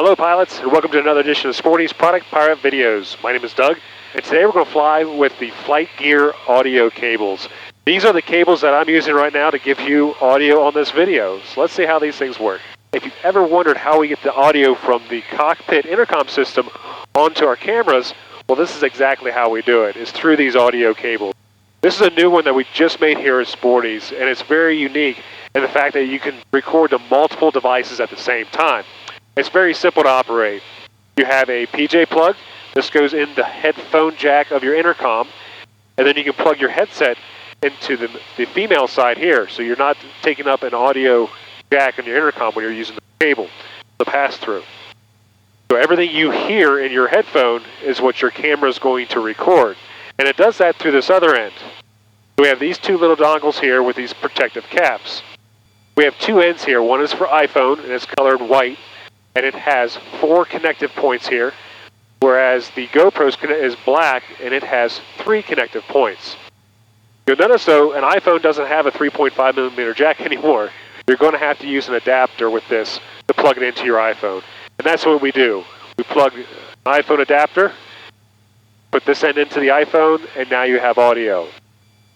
Hello pilots, and welcome to another edition of Sporty's Product Pirate Videos. My name is Doug, and today we're going to fly with the Flight Gear audio cables. These are the cables that I'm using right now to give you audio on this video. So let's see how these things work. If you've ever wondered how we get the audio from the cockpit intercom system onto our cameras, well, this is exactly how we do it. It's through these audio cables. This is a new one that we just made here at Sporty's, and it's very unique in the fact that you can record to multiple devices at the same time. It's very simple to operate. You have a PJ plug. This goes in the headphone jack of your intercom, and then you can plug your headset into the female side here, so you're not taking up an audio jack on your intercom when you're using the cable, the pass-through. So everything you hear in your headphone is what your camera is going to record, and it does that through this other end. So we have these two little dongles here with these protective caps. We have two ends here. One is for iPhone, and it's colored white, and it has 4 connective points here, whereas the GoPros is black, and it has 3 connective points. You'll notice, though, an iPhone doesn't have a 3.5mm jack anymore. You're going to have to use an adapter with this to plug it into your iPhone. And that's what we do. We plug an iPhone adapter, put this end into the iPhone, and now you have audio.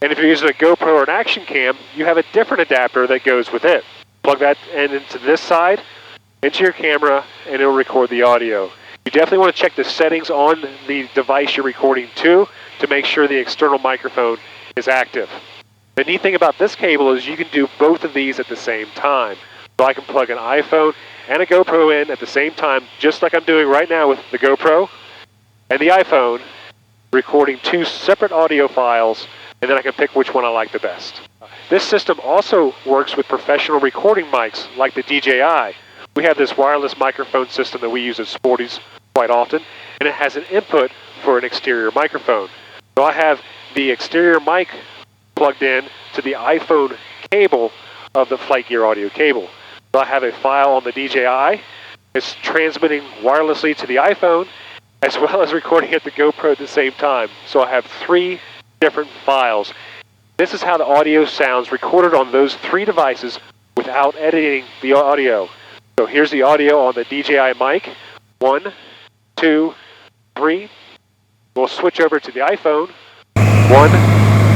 And if you're using a GoPro or an action cam, you have a different adapter that goes with it. Plug that end into this side, into your camera, and it'll record the audio. You definitely want to check the settings on the device you're recording to make sure the external microphone is active. The neat thing about this cable is you can do both of these at the same time. So I can plug an iPhone and a GoPro in at the same time, just like I'm doing right now with the GoPro and the iPhone, recording 2 separate audio files, and then I can pick which one I like the best. This system also works with professional recording mics like the DJI. We have this wireless microphone system that we use at Sporty's quite often, and it has an input for an exterior microphone. So I have the exterior mic plugged in to the iPhone cable of the Flight Gear audio cable. So I have a file on the DJI. It's transmitting wirelessly to the iPhone, as well as recording at the GoPro at the same time. So I have 3 different files. This is how the audio sounds recorded on those 3 devices without editing the audio. So here's the audio on the DJI mic. 1, 2, 3. We'll switch over to the iPhone. 1,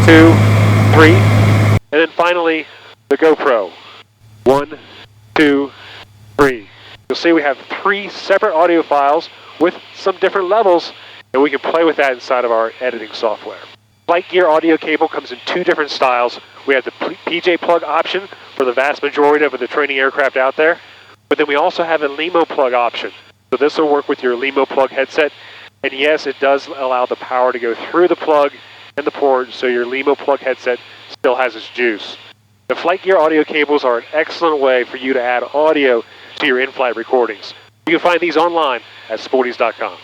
2, 3. And then finally, the GoPro. 1, 2, 3. You'll see we have 3 separate audio files with some different levels, and we can play with that inside of our editing software. Flight Gear audio cable comes in 2 different styles. We have the PJ plug option for the vast majority of the training aircraft out there. But then we also have a LEMO plug option. So this will work with your LEMO plug headset. And yes, it does allow the power to go through the plug and the port, so your LEMO plug headset still has its juice. The Flight Gear audio cables are an excellent way for you to add audio to your in-flight recordings. You can find these online at sportys.com.